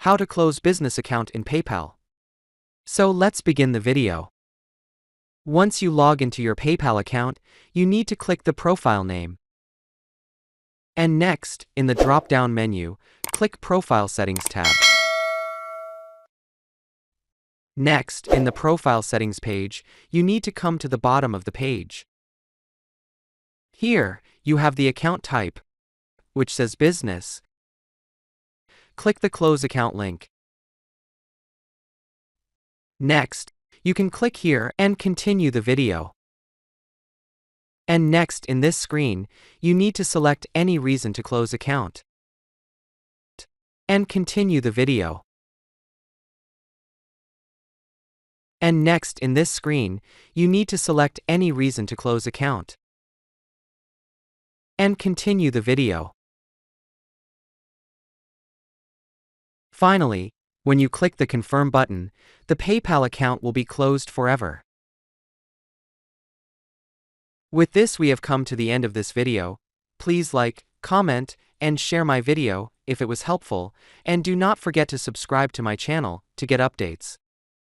How to close business account in PayPal. So let's begin the video. Once you log into your PayPal account, you need to click the profile name. And next, in the drop-down menu, click Profile Settings tab. Next, in the Profile Settings page, you need to come to the bottom of the page. Here, you have the account type, which says Business. Click the Close Account link. Next, you can click here and continue the video. And next in this screen, you need to select any reason to close account. And continue the video. And next in this screen, you need to select any reason to close account. And continue the video. Finally, when you click the Confirm button, the PayPal account will be closed forever. With this, we have come to the end of this video. Please like, comment, and share my video if it was helpful, and do not forget to subscribe to my channel to get updates.